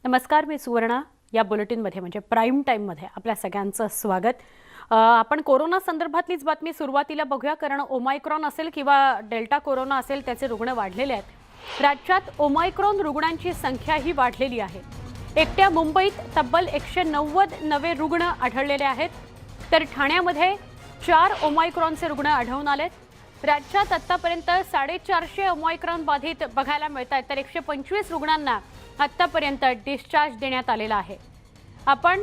नमस्कार, मी सुवर्णा. या बुलेटिनमध्ये म्हणजे प्राईम टाईममध्ये आपल्या सगळ्यांचं स्वागत. आपण कोरोना संदर्भातलीच बातमी सुरुवातीला बघूया, कारण ओमायक्रॉन असेल किंवा डेल्टा कोरोना असेल त्याचे रुग्ण वाढलेले आहेत. राज्यात ओमायक्रॉन रुग्णांची संख्याही वाढलेली आहे. एकट्या मुंबईत तब्बल 190 नवे रुग्ण आढळलेले आहेत, तर ठाण्यामध्ये 4 ओमायक्रॉनचे रुग्ण आढळून आलेत. राज्यात आतापर्यंत 450 ओमायक्रॉन बाधित बघायला मिळत आहेत, तर 125 रुग्णांना आतापर्यंत डिस्चार्ज देण्यात आलेला आहे. आपण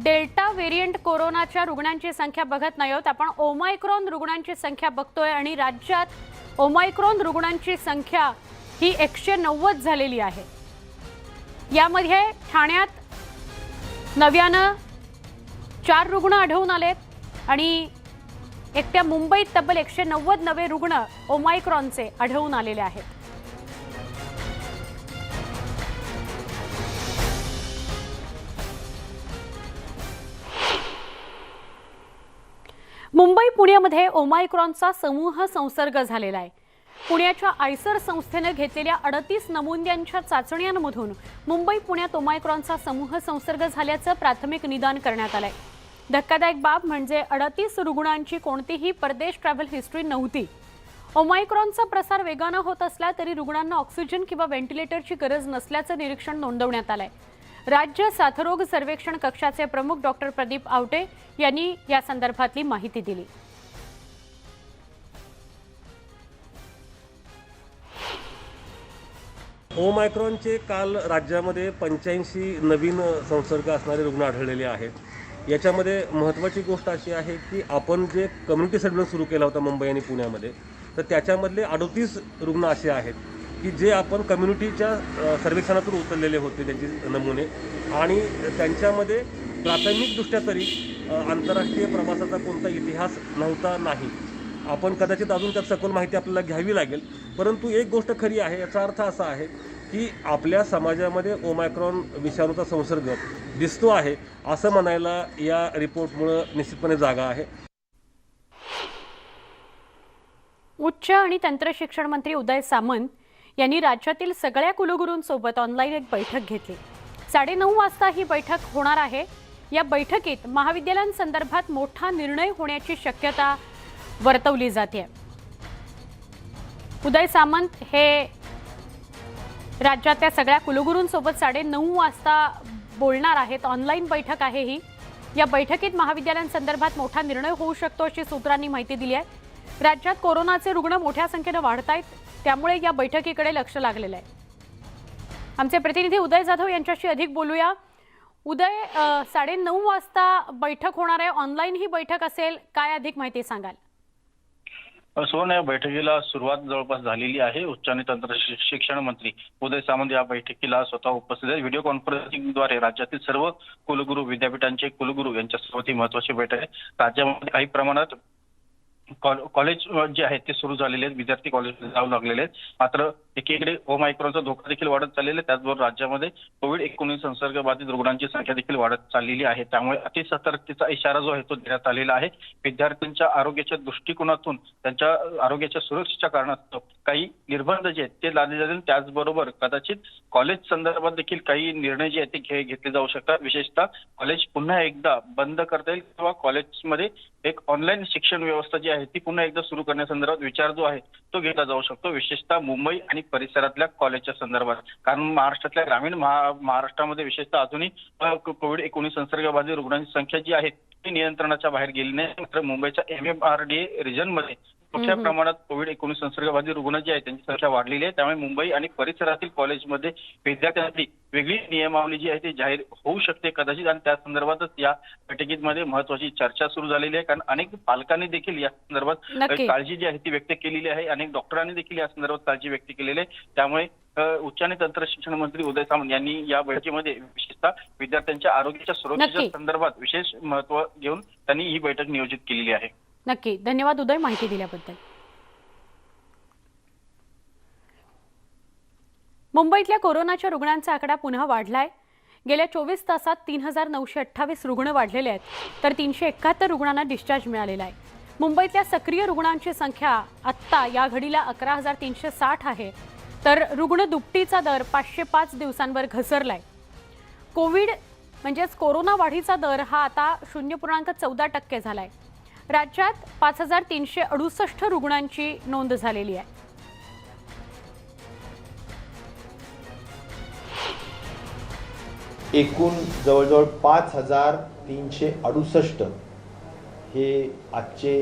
डेल्टा व्हेरियंट कोरोनाच्या रुग्णांची संख्या बघत नाही आहोत, आपण ओमायक्रॉन रुग्णांची संख्या बघतोय आणि राज्यात ओमायक्रॉन रुग्णांची संख्या ही 190 झालेली आहे. यामध्ये ठाण्यात नव्यानं 4 रुग्ण आढळून आलेत आणि एकट्या मुंबईत तब्बल 190 नवे रुग्ण ओमायक्रॉनचे आढळून आलेले आहेत. मुंबई पुण्यामध्ये ओमायक्रॉनचा समूह संसर्ग झालेला आहे. पुण्याच्या आयसर संस्थेने घेतलेल्या 38 नमुन्यांच्या चाचण्यांमधून मुंबई पुण्यात ओमायक्रॉनचा समूह संसर्ग झाल्याचं प्राथमिक निदान करण्यात आलंय. धक्कादायक बाब म्हणजे 38 रुग्णांची कोणतीही परदेश ट्रॅव्हल हिस्ट्री नव्हती. ओमायक्रॉनचा प्रसार वेगानं होत असला तरी रुग्णांना ऑक्सिजन किंवा व्हेंटिलेटरची गरज नसल्याचं निरीक्षण नोंदवण्यात आलंय. राज्य साथरोग सर्वेक्षण कक्षाचे प्रमुख डॉक्टर प्रदीप आवटे यांनी या संदर्भातली माहिती दिली. ओमायक्रॉनचे काल राज्यामध्ये 85 नवीन संसर्ग असणारे रुग्ण आढळलेले आहेत. याच्यामध्ये महत्त्वाची गोष्ट अशी आहे की आपण जे कम्युनिटी सर्व्हिलन्स सुरू केला होता मुंबई आणि पुण्यामध्ये, तर त्याच्यामधले 38 रुग्ण असे आहेत की जे आपण कम्युनिटीच्या सर्वेक्षणातून उचललेले होते त्यांचे नमुने, आणि त्यांच्यामध्ये प्राथमिकदृष्ट्या तरी आंतरराष्ट्रीय प्रवासाचा कोणता इतिहास नव्हता. नाही, आपण कदाचित अजून त्यात सखोल माहिती आपल्याला घ्यावी लागेल. परंतु एक गोष्ट खरी आहे, याचा अर्थ असा आहे की आपल्या समाजामध्ये ओमायक्रॉन विषाणूचा संसर्ग दिसतो आहे असं म्हणायला या रिपोर्टमुळे निश्चितपणे जागा आहे. उच्च आणि तंत्र शिक्षण मंत्री उदय सामंत यांनी राज्यातील सगळ्या कुलगुरूंसोबत ऑनलाईन एक बैठक घेतली. 9:30 वाजता ही बैठक होणार आहे. या बैठकीत महाविद्यालयांसंदर्भात मोठा निर्णय होण्याची शक्यता वर्तवली जाते. उदय सामंत हे राज्यातल्या सगळ्या कुलगुरूंसोबत 9:30 वाजता बोलणार आहेत. ऑनलाईन बैठक आहे ही. या बैठकीत महाविद्यालयांसंदर्भात मोठा निर्णय होऊ शकतो अशी सूत्रांनी माहिती दिली आहे. राज्यात कोरोनाचे रुग्ण मोठ्या संख्येने वाढत आहेत, त्यामुळे या बैठकीकडे लक्ष लागलेलं आहे. आमचे प्रतिनिधी उदय जाधव यांच्याशी अधिक बोलूया. उदय, 9:30 वाजता बैठक होणार आहे, ऑनलाईन ही बैठक असेल, काय अधिक माहिती सांगाल? सोन, या बैठकीला सुरुवात जवळपास झालेली आहे. उच्च आणि तंत्र शिक्षण मंत्री उदय सामंत या बैठकीला स्वतः उपस्थित आहेत. व्हिडिओ कॉन्फरन्सिंगद्वारे राज्यातील सर्व कुलगुरू, विद्यापीठांचे कुलगुरू यांच्यासोबत ही महत्त्वाची बैठक आहे. राज्यामध्ये काही प्रमाणात कॉलेज जे आहेत ते सुरू झालेले आहेत, विद्यार्थी कॉलेजमध्ये जाऊ लागलेले आहेत. मात्र एकीकडे ओमायक्रॉनचा धोका देखील वाढत चाललेला आहे. त्याचबरोबर राज्यामध्ये कोविड-19 संसर्ग बाधित रुग्णांची संख्या देखील वाढत चाललेली आहे. त्यामुळे अतिसतर्कतेचा इशारा जो आहे तो देण्यात आलेला आहे. विद्यार्थ्यांच्या आरोग्याच्या दृष्टिकोनातून, त्यांच्या आरोग्याच्या सुरक्षेच्या कारणास्तव काही निर्बंध जे आहेत ते लादले जातील. त्याचबरोबर कदाचित कॉलेज संदर्भात देखील काही निर्णय जे आहेत ते घेतले जाऊ शकतात. विशेषतः कॉलेज पुन्हा एकदा बंद करता येईल किंवा कॉलेजमध्ये एक ऑनलाईन शिक्षण व्यवस्था जी आहे ती पुन्हा एकदा सुरू करण्यासंदर्भात विचार जो आहे तो घेतला जाऊ शकतो, विशेषतः मुंबई आणि परिसरातल्या कॉलेजच्या संदर्भात. कारण महाराष्ट्रातल्या ग्रामीण महाराष्ट्रामध्ये विशेषतः अजूनही कोविड-19 संसर्ग बाधित रुग्णांची संख्या जी आहे ती नियंत्रणाच्या बाहेर गेली नाही. मात्र मुंबईच्या MMRDA रिजनमध्ये मोठ्या प्रमाणात कोविड-19 संसर्ग बाधित रुग्ण जे आहेत त्यांची संख्या वाढलेली आहे. त्यामुळे मुंबई आणि परिसरातील कॉलेजमध्ये विद्यार्थ्यांसाठी वेगळी नियमावली जी आहे ती जाहीर होऊ शकते कदाचित, आणि त्या संदर्भातच या बैठकीमध्ये महत्वाची चर्चा सुरू झालेली आहे. कारण अनेक पालकांनी देखील या संदर्भात काळजी जी आहे ती व्यक्त केलेली आहे. अनेक डॉक्टरांनी देखील या संदर्भात काळजी व्यक्त केलेली आहे. त्यामुळे उच्च आणि तंत्र शिक्षण मंत्री उदय सामंत यांनी या बैठकीमध्ये विशेषतः विद्यार्थ्यांच्या आरोग्याच्या सुरक्षेच्या संदर्भात विशेष महत्त्व घेऊन त्यांनी ही बैठक नियोजित केलेली आहे. नक्की, धन्यवाद उदय माहिती दिल्याबद्दल. मुंबईतल्या कोरोनाच्या रुग्णांचा आकडा पुन्हा वाढलाय. गेल्या 24 तासात 3,928 रुग्ण वाढलेले आहेत, तर 371 रुग्णांना डिस्चार्ज मिळालेला आहे. मुंबईतल्या सक्रिय रुग्णांची संख्या आत्ता या घडीला 11,360 आहे, तर रुग्ण दुपटीचा दर 505 दिवसांवर घसरलाय. कोविड म्हणजेच कोरोना वाढीचा दर हा आता 0.14% झाला आहे. राज्यात 5368 रुग्णांची नोंद झालेली आहे. एकूण जवळजवळ 5368 हे आजचे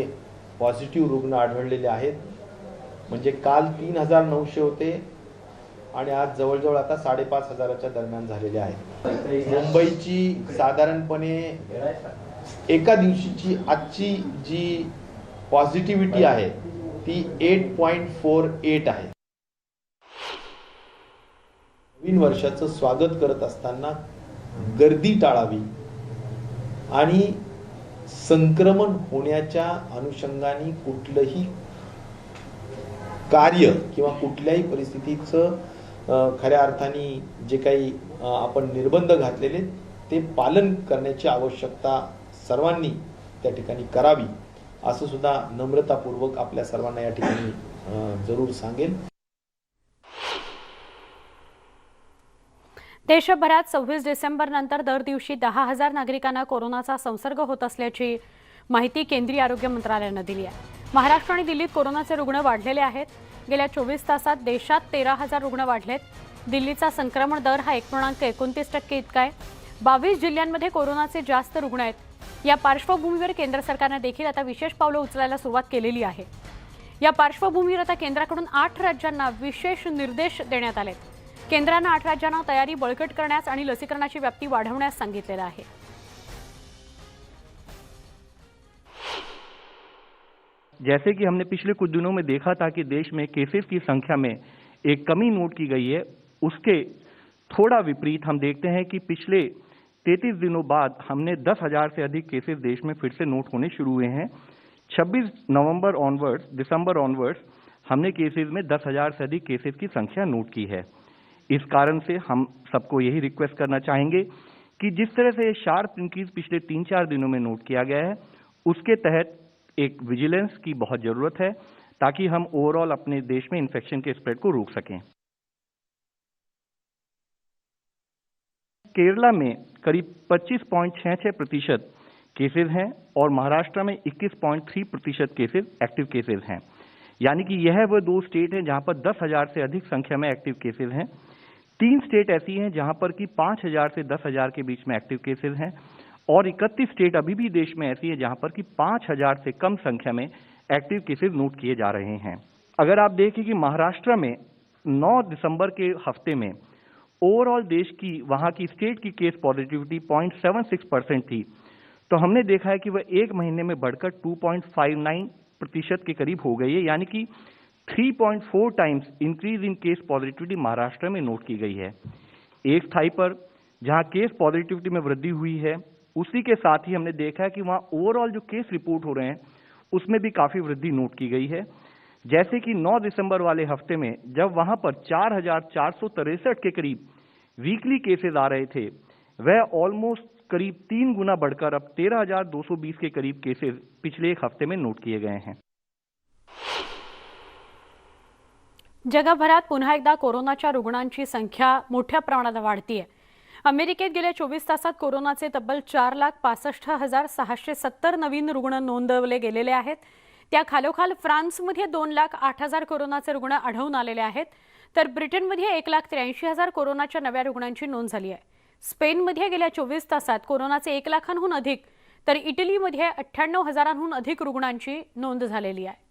पॉझिटिव्ह रुग्ण आढळलेले आहेत. म्हणजे काल 3900 होते आणि आज जवळजवळ आता 5500च्या दरम्यान झालेले आहेत. मुंबईची साधारणपणे एका दिवशीची आजची जी पॉझिटिव्हिटी आहे ती 8.48 आहे. नवीन वर्षाचं स्वागत करत असताना गर्दी टाळावी आणि संक्रमण होण्याच्या अनुषंगाने कुठलंही कार्य किंवा कुठल्याही परिस्थितीचं खऱ्या अर्थाने जे काही आपण निर्बंध घातलेले ते पालन करण्याची आवश्यकता सर्वांनी त्या ठिकाणी करावी असं सुद्धा नम्रतापूर्वक आपल्या सर्वांना या ठिकाणी जरूर सांगेन. देशभरात 26 डिसेंबर नंतर दर दिवशी 10,000 नागरिकांना कोरोनाचा संसर्ग होत असल्याची माहिती केंद्रीय आरोग्य मंत्रालयाने दिली आहे. महाराष्ट्र आणि दिल्लीत कोरोनाचे रुग्ण वाढलेले आहेत. गेल्या 24 तासात देशात 13,000 रुग्ण वाढलेत. दिल्लीचा संक्रमण दर हा 1.29% इतका आहे. 22 जिल्ह्यांमध्ये कोरोनाचे जास्त रुग्ण आहेत. या पार्श्वभूमीवर केंद्र सरकारने देखील आता विशेष पावलं उचलायला सुरुवात केलेली आहे. या पार्श्वभूमीवर आता केंद्राकडून 8 राज्यांना विशेष निर्देश देण्यात आलेत. केंद्राने 8 राज्यांना तयारी बळकट करण्यास आणि लसीकरणाची व्याप्ती वाढवण्यास सांगितलेलं आहे. जैसे कि हमने पिछले कुछ दिनों में देखा था कि देश में केसेस की संख्या में एक कमी नोट की गई है, उसके थोड़ा विपरीत हम देखते हैं कि पिछले 33 दिनों बाद हमने 10,000 से अधिक केसेस देश में फिर से नोट होने शुरू हुए हैं. 26 नवंबर ऑनवर्ड्स, दिसंबर ऑनवर्ड्स हमने केसेस में 10,000 से अधिक केसेस की संख्या नोट की है. इस कारण से हम सबको यही रिक्वेस्ट करना चाहेंगे कि जिस तरह से शार्प इंक्रीज पिछले 3-4 दिनों में नोट किया गया है, उसके तहत एक विजिलेंस की बहुत जरूरत है ताकि हम ओवरऑल अपने देश में इन्फेक्शन के स्प्रेड को रोक सकें. केरला में करीब 25.66% केसेस हैं और महाराष्ट्र में 21.3% केसेस एक्टिव केसेस हैं. यानी कि यह वो 2 स्टेट हैं जहां पर 10,000 से अधिक संख्या में एक्टिव केसेस हैं. 3 स्टेट ऐसी हैं जहां पर कि 5,000 से 10,000 के बीच में एक्टिव केसेस हैं और 31 स्टेट अभी भी देश में ऐसी है जहां पर कि 5,000 से कम संख्या में एक्टिव केसेस नोट किए जा रहे हैं. अगर आप देखें कि महाराष्ट्र में 9 दिसंबर के हफ्ते में ओवरऑल देश की वहां की स्टेट की केस पॉजिटिविटी 0.76% थी, तो हमने देखा है कि वह एक महीने में बढ़कर 2.59% के करीब हो गई है. यानी कि 3.4 times increase in case positivity Maharashtra में नोट की गई है. एक स्थाई पर जहां केस पॉजिटिविटी में वृद्धि हुई है, उसी के साथ ही हमने देखा है कि वहां ओवरऑल जो केस रिपोर्ट हो रहे हैं उसमें भी काफी वृद्धि नोट की गई है. जैसे कि 9 दिसंबर वाले हफ्ते में जब वहां पर 4,463 के करीब वीकली केसेस आ रहे थे, वह ऑलमोस्ट करीब 3 गुना बढ़कर अब 13,220 के करीब केसेस पिछले एक हफ्ते में नोट किए गए हैं. जगभरात पुन्हा एकदा कोरोनाच्या रुग्णांची संख्या मोठ्या प्रमाणात वाढतीये. अमेरिकेत गेल्या 24 तासात कोरोनाचे तब्बल 4,65,670 नवीन रुग्ण नोंदवले गेलेले आहेत. त्या खालोखाल फ्रान्समध्ये 2,08,000 कोरोनाचे रुग्ण आढळून आलेले आहेत. तर ब्रिटनमध्ये 1,83,000 कोरोनाच्या नव्या रुग्णांची नोंद झाली आहे. स्पेनमध्ये गेल्या 24 तासात कोरोनाचे 1 लाखांहून अधिक, तर इटलीमध्ये 98,000हून अधिक रुग्णांची नोंद झालेली आहे.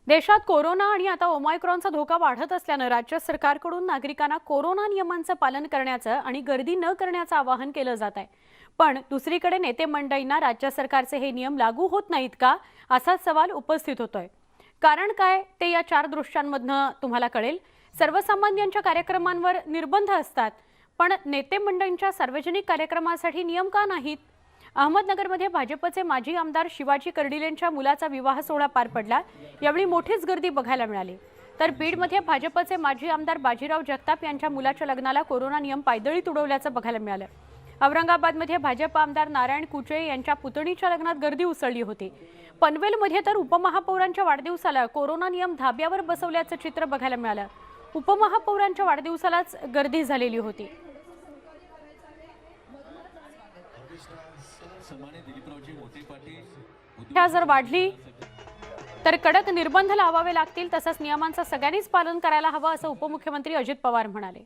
देशात कोरोना आणि आता ओमायक्रॉनचा धोका वाढत असल्याने राज्य सरकारकडून नागरिकांना कोरोना नियमांचं पालन करण्याचं आणि गर्दी न करण्याचं आवाहन केलं जात आहे. पण दुसरीकडे नेते मंडळींना राज्य सरकारचे हे नियम लागू होत नाहीत का असा सवाल उपस्थित होतोय. कारण काय ते या 4 दृश्यांमधनं तुम्हाला कळेल. सर्वसामान्यांच्या कार्यक्रमांवर निर्बंध असतात, पण नेते मंडळींच्या सार्वजनिक कार्यक्रमासाठी नियम का नाहीत? अहमदनगरमध्ये भाजपचे माजी आमदार शिवाजी कर्डिलेंच्या मुलाचा विवाह सोहळा पार पडला. यावेळी मोठीच गर्दी बघायला मिळाली. तर बीडमध्ये भाजपचे माजी आमदार बाजीराव जगताप यांच्या मुलाच्या लग्नाला कोरोना नियम पायदळी तुडवल्याचं बघायला मिळालं. औरंगाबादमध्ये भाजप आमदार नारायण कुचे यांच्या पुतणीच्या लग्नात गर्दी उसळली होती. पनवेलमध्ये तर उपमहापौरांच्या वाढदिवसाला कोरोना नियम धाब्यावर बसवल्याचं चित्र बघायला मिळालं. उपमहापौरांच्या वाढदिवसालाच गर्दी झालेली होती. जर वाढली तर कडक निर्बंध लावावे लागतील, तसंच नियमांचं सगळ्यांनीच पालन करायला हवं असं उपमुख्यमंत्री अजित पवार म्हणाले.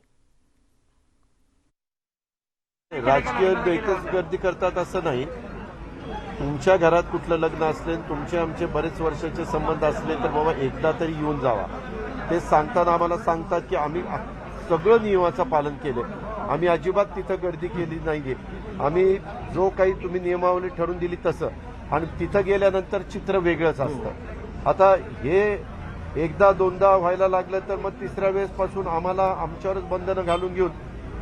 राजकीय नेतेच गर्दी करतात असं नाही. तुमच्या घरात कुठलं लग्न असले, तुमचे आमचे बरेच वर्षाचे संबंध असले तर बाबा एकदा तरी येऊन जावा. ते सांगताना आम्हाला सांगतात की आम्ही सगळं नियमाचं पालन केले, आम्ही अजिबात तिथं गर्दी केली नाहीये, आम्ही जो काही तुम्ही नियमावली ठरवून दिली तसं, आणि तिथं गेल्यानंतर चित्र वेगळंच असतं. आता हे एकदा दोनदा व्हायला लागलं तर मग तिसऱ्या वेळेस पासून आम्हाला आमच्यावरच बंधनं घालून घेऊन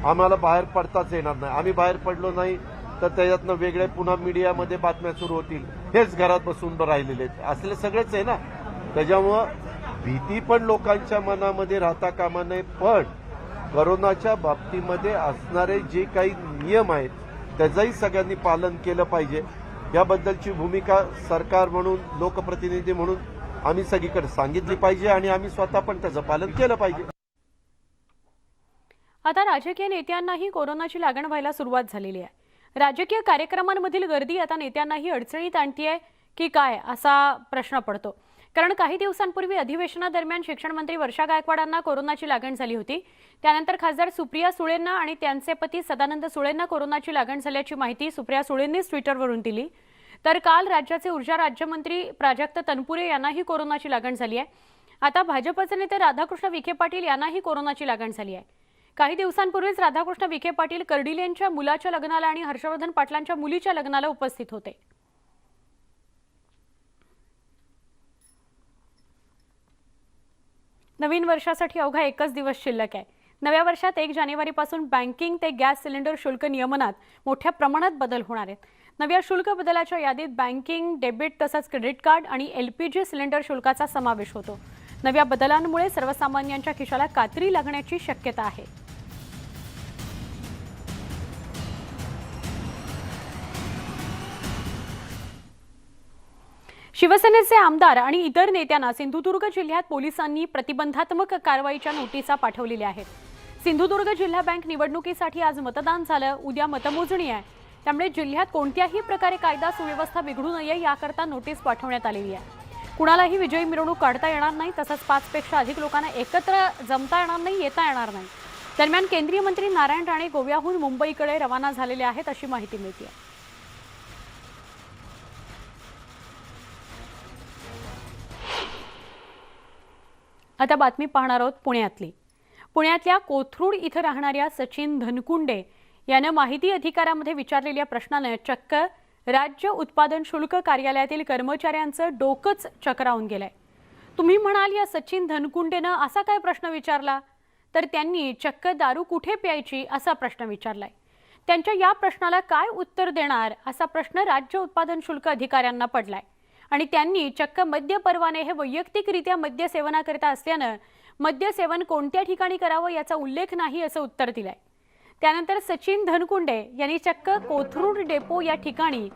आम्हाला बाहेर पडताच येणार नाही. आम्ही बाहेर पडलो नाही तर त्याच्यातनं वेगळे पुन्हा मीडियामध्ये बातम्या सुरू होतील, हेच घरात बसून राहिलेले असले सगळेच आहे ना. त्याच्यामुळं भीती पण लोकांच्या मनामध्ये राहता कामा नये. पण कोरोनाच्या बाबतीमध्ये असणारे जे काही नियम आहेत त्याचंही सगळ्यांनी पालन केलं पाहिजे. याबद्दलची भूमिका सरकार म्हणून, लोकप्रतिनिधी म्हणून आम्ही सगळीकडे सांगितली पाहिजे आणि आम्ही स्वतः पण त्याचं पालन केलं पाहिजे. आता राजकीय नेत्यांनाही कोरोनाची लागण व्हायला सुरुवात झालेली आहे. राजकीय कार्यक्रमांमधील गर्दी आता नेत्यांनाही अडचणीत आणतीये की काय असा प्रश्न पडतो. कारण काही दिवसांपूर्वी अधिवेशनादरम्यान शिक्षण मंत्री वर्षा गायकवाडांना कोरोनाची लागण झाली होती. त्यानंतर खासदार सुप्रिया सुळेंना आणि त्यांचे पती सदानंद सुळेंना कोरोनाची लागण झाल्याची माहिती सुप्रिया सुळेंनीच ट्विटरवरून दिली. तर काल राज्याचे ऊर्जा राज्यमंत्री प्राजक्त तनपुरे यांनाही कोरोनाची लागण झाली आहे. आता भाजपचे नेते राधाकृष्ण विखे पाटील यांनाही कोरोनाची लागण झाली आहे. काही दिवसांपूर्वीच राधाकृष्ण विखे पाटील कर्डिल यांच्या मुलाच्या लग्नाला आणि हर्षवर्धन पाटलांच्या मुलीच्या लग्नाला उपस्थित होते. नवीन वर्षासाठी अवघा एकच दिवस शिल्लक आहे. नव्या वर्षात 1 जानेवारीपासून बँकिंग ते गॅस सिलेंडर शुल्क नियमनात मोठ्या प्रमाणात बदल होणार आहेत. नव्या शुल्क बदलाच्या यादीत बँकिंग, डेबिट तसंच क्रेडिट कार्ड आणि LPG सिलेंडर शुल्काचा समावेश होतो. नव्या बदलांमुळे सर्वसामान्यांच्या खिशाला कात्री लागण्याची शक्यता आहे. शिवसेनेचे आमदार आणि इतर नेत्यांना सिंधुदुर्ग जिल्ह्यात पोलिसांनी प्रतिबंधात्मक कारवाईच्या नोटिसा पाठवलेल्या आहेत. सिंधुदुर्ग जिल्हा बँक निवडणुकीसाठी आज मतदान झालं, उद्या मतमोजणी आहे. त्यामुळे जिल्ह्यात कोणत्याही प्रकारे कायदा सुव्यवस्था बिघडू नये याकरता नोटीस पाठवण्यात आलेली आहे. कुणालाही विजयी मिरवणूक काढता येणार नाही, तसंच 5 पेक्षा अधिक लोकांना एकत्र जमता येणार नाही, येता येणार नाही. दरम्यान केंद्रीय मंत्री नारायण राणे गोव्याहून मुंबईकडे रवाना झालेले आहेत अशी माहिती मिळते. आता बातमी पाहणार आहोत पुण्यातली. पुण्यातल्या कोथरूड इथं राहणाऱ्या सचिन धनकुंडे यानं माहिती अधिकारामध्ये विचारलेल्या प्रश्नाने चक्क राज्य उत्पादन शुल्क कार्यालयातील कर्मचाऱ्यांचं डोकंच चक्रावून गेलंय. तुम्ही म्हणाल या सचिन धनकुंडेनं असा काय प्रश्न विचारला, तर त्यांनी चक्क दारू कुठे प्यायची असा प्रश्न विचारलाय. त्यांच्या या प्रश्नाला काय उत्तर देणार असा प्रश्न राज्य उत्पादन शुल्क अधिकाऱ्यांना पडलाय. आणि त्यांनी चक्क मद्य परवाने हे वैयक्तिकरित्या मद्य सेवनाकरिता असल्यानं मद्य सेवन कोणत्या ठिकाणी करावं याचा उल्लेख नाही असं उत्तर दिलंय. त्यानंतर सचिन धनकुंडे यांनी चक्क कोथरूड डेपो या ठिकाणी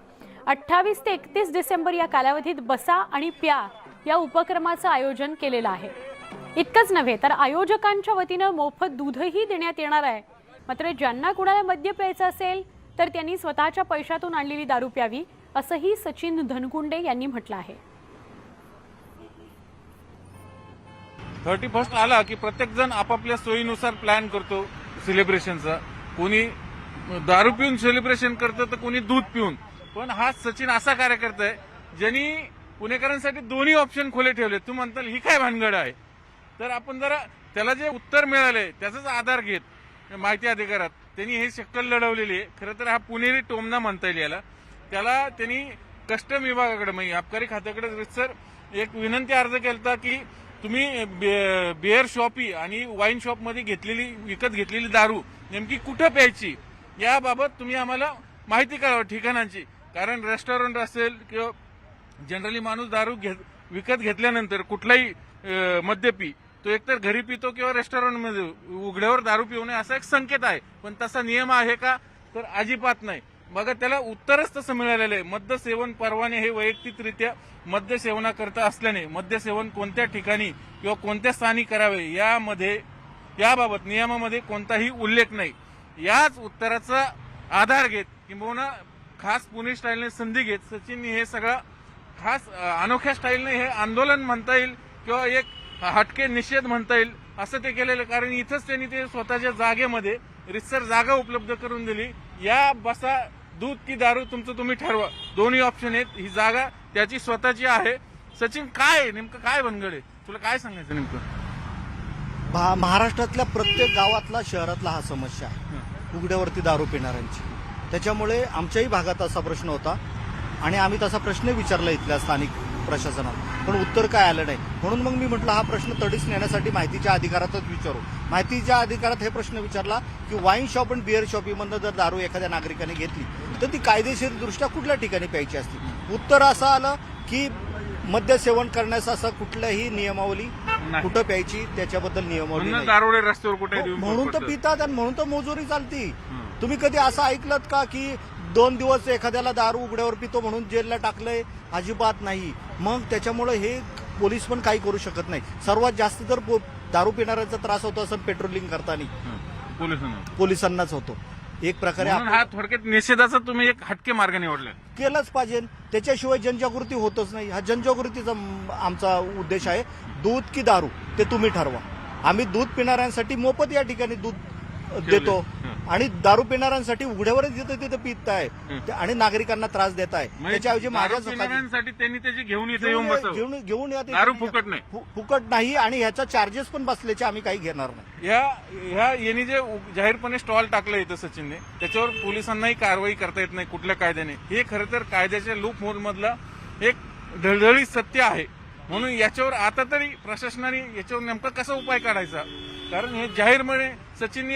28 ते 31 डिसेंबर या कालावधीत बसा आणि प्या या उपक्रमाचं आयोजन केलेलं आहे. इतकंच नव्हे तर आयोजकांच्या वतीनं मोफत दूधही देण्यात येणार आहे. मात्र ज्यांना कुणाला मद्य प्यायचं असेल तर त्यांनी स्वतःच्या पैशातून आणलेली दारू प्यावी असंही सचिन धनकुंडे यांनी म्हटलं आहे. 31 आला की प्रत्येक जण आपापल्या सोयीनुसार प्लॅन करतो सेलिब्रेशनचा. कोणी दारू पिऊन सेलिब्रेशन करतं तर कोणी दूध पिऊन. पण हा सचिन असा कार्यकर्ता आहे ज्यांनी पुणेकरांसाठी दोन्ही ऑप्शन खुले ठेवले. तू म्हणताल ही काय भानगड आहे, तर आपण जरा त्याला जे उत्तर मिळाले त्याचाच आधार घेत माहिती अधिकारात त्यांनी हे शक्कल लढवलेली आहे. खरं तर हा पुणेरी टोमना म्हणता येईल याला. त्याला त्यांनी कस्टम विभागाकडे म्हणजे आबकारी खात्याकडे सर एक विनंती अर्ज केला की तुम्ही बिअर शॉपी आणि वाईन शॉपमध्ये विकत घेतलेली दारू नेमकी कुठं प्यायची याबाबत तुम्ही आम्हाला माहिती कळवा ठिकाणांची. कारण रेस्टॉरंट असेल किंवा जनरली माणूस दारू विकत घेतल्यानंतर कुठलाही मद्यपी तो एकतर घरी पितो किंवा रेस्टॉरंटमध्ये उघड्यावर दारू पिऊ नये असा एक संकेत आहे. पण तसा नियम आहे का तर अजिबात नाही. बघा त्याला उत्तरच तसं मिळालेलं आहे. मद्यसेवन परवाने हे वैयक्तिकरित्या मद्यसेवनाकरता असल्याने मद्यसेवन कोणत्या ठिकाणी किंवा कोणत्या स्थानी करावे याबाबत नियमामध्ये कोणताही उल्लेख नाही. याच उत्तराचा आधार घेत किंबहुना खास पुणे स्टाईलने संधी घेत सचिननी हे सगळं खास अनोख्या स्टाईलने हे आंदोलन म्हणता येईल किंवा एक हटके निषेध म्हणता येईल असं ते केलेलं. कारण इथंच त्यांनी ते स्वतःच्या जागेमध्ये रितसर जागा उपलब्ध करून दिली. या बसा दूध की दारू तुमचं तुम्ही ठरवा, दोन्ही ऑप्शन आहेत. ही जागा त्याची स्वतःची आहे. सचिन काय नेमकं काय बनगड आहे, तुला काय सांगायचं नेमकं? महाराष्ट्रातल्या प्रत्येक गावातला शहरातला हा समस्या आहे उघड्यावरती दारू पिणाऱ्यांची. त्याच्यामुळे आमच्याही भागात असा प्रश्न होता आणि आम्ही तसा प्रश्न विचारला इथल्या स्थानिक प्रशासनाला, पण उत्तर काय आलं नाही. म्हणून मग मी म्हटलं हा प्रश्न तडीस नेण्यासाठी माहितीच्या अधिकारातच विचारू. माहितीच्या अधिकारात हे प्रश्न विचारला की वाईन शॉप आणि बिअर शॉपीमधनं जर दारू एखाद्या नागरिकाने घेतली तर ती कायदेशीरदृष्ट्या कुठल्या ठिकाणी प्यायची असते. उत्तर असं आलं की मद्य सेवन करण्याचा असं कुठल्याही नियमावली कुठं प्यायची त्याच्याबद्दल नियमावली नाही. दारोडे रस्त्यावर कुठे म्हणून तर पितात आणि म्हणून तर मोजुरी चालती. तुम्ही कधी असं ऐकलं का की 2 दिवस एखाद्याला दारू उघड्यावर पितो म्हणून जेलला टाकलंय? अजिबात नाही. मग त्याच्यामुळे हे पोलीस पण काही करू शकत नाही. सर्वात जास्त जर दारू पिणाऱ्यांचा त्रास होतो असं पेट्रोलिंग करताना पोलिसांनाच होतो. एक प्रकारे हा थोडक्यात निषेधाचा तुम्ही एक हटके मार्ग निवडला केलंच पाहिजे. त्याच्याशिवाय जनजागृती होतच नाही. हा जनजागृतीचा आमचा उद्देश आहे. दूध की दारू ते तुम्ही ठरवा. आम्ही दूध पिणाऱ्यांसाठी मोफत या ठिकाणी दूध देतो आणि दारू पिणाऱ्यांसाठी उघड्यावरच देतो तिथे पित आहे आणि नागरिकांना त्रास देत आहे. त्याच्याऐवजी पिणाऱ्यांसाठी त्यांनी त्याची घेऊन घेऊन या दारू फुकट नाही, फुकट नाही आणि ह्याचा चार्जेस पण बसल्याचे आम्ही काही घेणार नाही. ह्या यांनी जे जाहीरपणे स्टॉल टाकलं इथं सचिनने त्याच्यावर पोलिसांनाही कारवाई करता येत नाही कुठल्या कायद्याने. हे खरं तर कायद्याच्या लूप होल मधला एक ढळढळीत सत्य आहे. म्हणून याच्यावर आता तरी प्रशासनाने याच्यावर नेमका कसा उपाय काढायचा, कारण हे जाहीरपणे सचिनने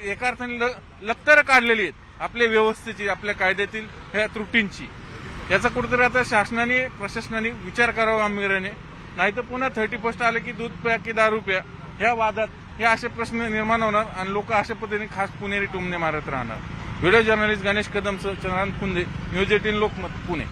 एका अर्थाने लक्तर काढलेली आहेत आपल्या व्यवस्थेची, आपल्या कायद्यातील ह्या त्रुटींची. याचा कुठेतरी आता शासनाने प्रशासनाने विचार करावा गांभीर्याने. नाही तर पुन्हा 31 आले की दूध प्या की दारू प्या ह्या वादात हे असे प्रश्न निर्माण होणार आणि लोक अशा पद्धतीने खास पुणेरी टुमणे मारत राहणार. व्हिडिओ जर्नलिस्ट गणेश कदमसह चंद्रकांत कुंदे, न्यूज 18 लोकमत, पुणे.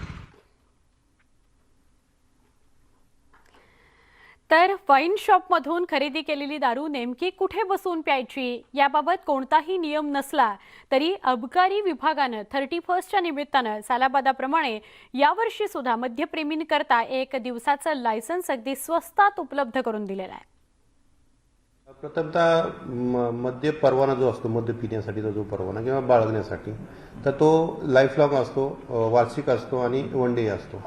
तर वाईन शॉपमधून खरेदी केलेली दारू नेमकी कुठे बसून प्यायची याबाबत कोणताही नियम नसला तरी अबकारी विभागानं 31च्या निमित्तानं सालाबादाप्रमाणे यावर्षी सुद्धा मद्यप्रेमींकरता 1 दिवसाचं लायसन्स अगदी स्वस्तात उपलब्ध करून दिलेलं आहे. प्रथमतः मद्य परवाना जो असतो मद्य पिण्यासाठीचा जो परवाना किंवा बाळगण्यासाठी तर तो लाईफ लॉंग असतो, वार्षिक असतो आणि वन डे असतो.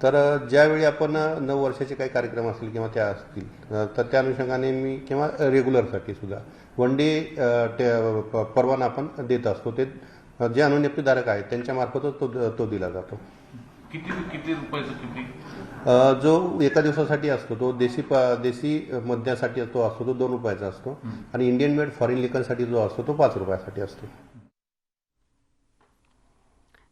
तर ज्यावेळी आपण 9 वर्षाचे काही कार्यक्रम असतील किंवा त्या असतील तर त्या अनुषंगाने मी किंवा रेग्युलरसाठी सुद्धा वन डे परवाना आपण देत असतो. ते जे अनुज्ञप्तीधारक आहेत त्यांच्यामार्फतच तो दिला जातो. किती रुपयाचं किती? जो एका दिवसासाठी असतो तो देशी मद्यासाठी तो असतो तो 2 रुपयाचा असतो आणि इंडियन मेड फॉरेन लिकरसाठी जो असतो तो 5 रुपयासाठी असतो.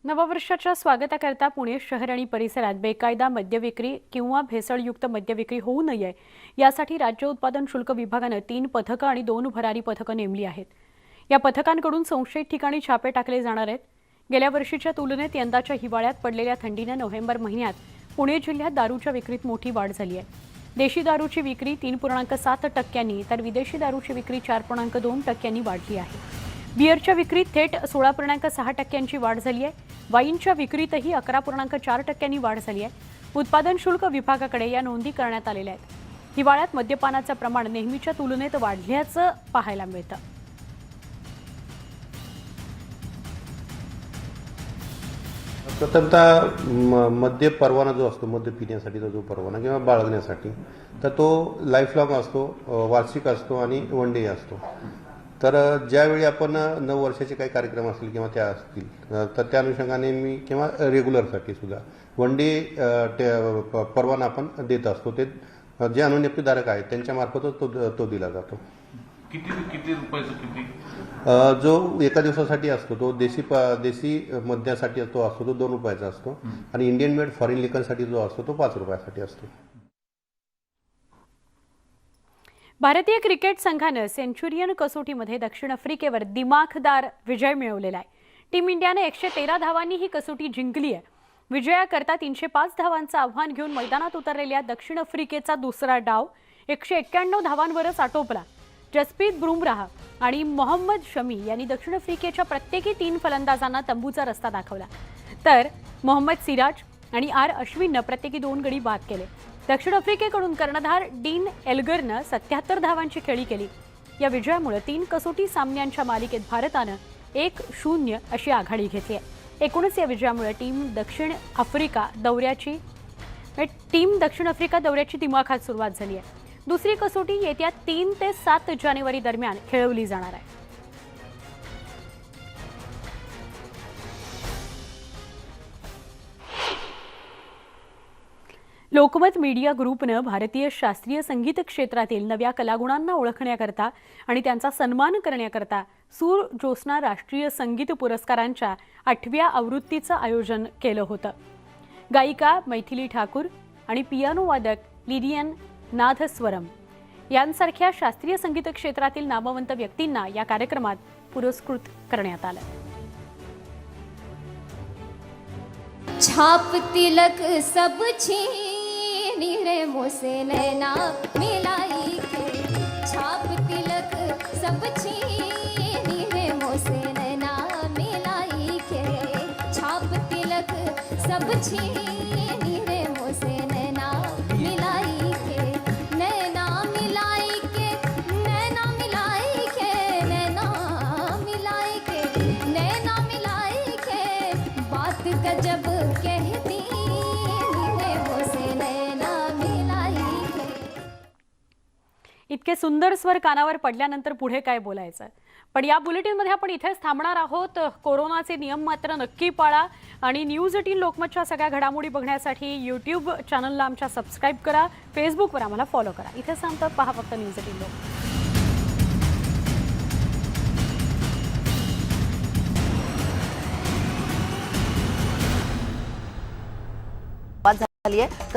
नववर्षाच्या स्वागताकरता पुणे शहर आणि परिसरात बेकायदा मद्यविक्री किंवा भेसळयुक्त मद्यविक्री होऊ नये यासाठी राज्य उत्पादन शुल्क विभागानं 3 पथकं आणि 2 भरारी पथकं नेमली आहेत. या पथकांकडून संशयित ठिकाणी छापे टाकले जाणार आहेत. गेल्या वर्षीच्या तुलनेत यंदाच्या हिवाळ्यात पडलेल्या थंडीनं नोव्हेंबर महिन्यात पुणे जिल्ह्यात दारूच्या विक्रीत मोठी वाढ झाली आहे. देशी दारूची विक्री 3.7% तर विदेशी दारूची विक्री 4.2% वाढली आहे. बिअरच्या विक्रीत थेट 16.6% वाढ झाली आहे. वाईनच्या विक्रीतही 11.4% वाढ झाली आहे. उत्पादन शुल्क विभागाकडे या नोंदी करण्यात आलेल्या आहेत. हिवाळ्यात मद्यपानाचं प्रमाण नेहमीच्या तुलनेत वाढल्याचं पाहायला मिळतं. प्रथमतः मद्य परवाना जो असतो मद्य पिण्यासाठीचा जो परवाना किंवा बाळगण्यासाठी तर तो लाईफ लॉंग असतो, वार्षिक असतो आणि वन डे असतो. तर ज्यावेळी आपण 9 वर्षाचे काही कार्यक्रम असतील किंवा त्या असतील तर त्या अनुषंगाने मी किंवा रेग्युलरसाठी सुद्धा वन डे परवाना आपण देत असतो. ते जे अनुज्ञप्तीधारक आहेत त्यांच्यामार्फतच तो दिला जातो. किती रुपयाचं किती? जो एका दिवसासाठी असतो तो देशी मद्यासाठी तो असतो तो 2 रुपयाचा असतो आणि इंडियन मेड फॉरेन लिकरसाठी जो असतो तो 5 रुपयासाठी असतो. भारतीय क्रिकेट संघानं सेंचुरियन कसोटीमध्ये दक्षिण आफ्रिकेवर दिमाखदार विजय मिळवलेला आहे. टीम इंडियाने 113 धावांनी ही कसोटी जिंकली आहे. विजयाकरता 305 धावांचं आव्हान घेऊन मैदानात उतरलेल्या दक्षिण आफ्रिकेचा दुसरा डाव 191 धावांवरच आटोपला. जसप्रीत बुमराह आणि मोहम्मद शमी यांनी दक्षिण आफ्रिकेच्या प्रत्येकी 3 फलंदाजांना तंबूचा रस्ता दाखवला, तर मोहम्मद सिराज आणि आर अश्विननं प्रत्येकी 2 गडी बाद केले. दक्षिण आफ्रिकेकडून कर्णधार डीन एल्गरनं 77 धावांची खेळी केली. या विजयामुळे 3 कसोटी सामन्यांच्या मालिकेत भारतानं 1-0 अशी आघाडी घेतली आहे. एकूणच या विजयामुळे टीम दक्षिण आफ्रिका दौऱ्याची दिमाखात सुरुवात झाली आहे. दुसरी कसोटी येत्या 3 ते 7 जानेवारी दरम्यान खेळवली जाणार आहे. लोकमत मीडिया ग्रुपनं भारतीय शास्त्रीय संगीत क्षेत्रातील नव्या कलागुणांना ओळखण्याकरता आणि त्यांचा सन्मान करण्याकरता सूर ज्योत्स्ना राष्ट्रीय संगीत पुरस्कारांच्या 8व्या आवृत्तीचं आयोजन केलं होतं. गायिका मैथिली ठाकूर आणि पियानो वादक लिडियन नादस्वरम यांसारख्या शास्त्रीय संगीत क्षेत्रातील नामवंत व्यक्तींना या कार्यक्रमात पुरस्कृत करण्यात आलं. छाप तिलक सब छीनी रे मोसे नैना मिलाई के, छाप तिलक सब छीनी रे मोसे नैना मिलाई के, छाप तिलक सब छीनी रे मोसे नैना मिलाई के, नैना मिलाई के, नैना मिलाई के, नैना मिलाई के, नैना मिलाई के, बात गजब कहती रे मोसे नैना मिलाई के. इतके सुंदर स्वर कानावर पडल्यानंतर पुढे काय बोलायचं. पण या बुलेटिनमध्ये आपण इथेच थांबणार आहोत. कोरोनाचे नियम मात्र नक्की पाळा आणि न्यूज 18 लोकमतच्या सगळ्या घडामोडी बघण्यासाठी यूट्यूब चॅनलला आमच्या सबस्क्राईब करा, फेसबुकवर आम्हाला फॉलो करा. इथे सांगतो, पहा फक्त न्यूज 18 लोक. झाली आहे.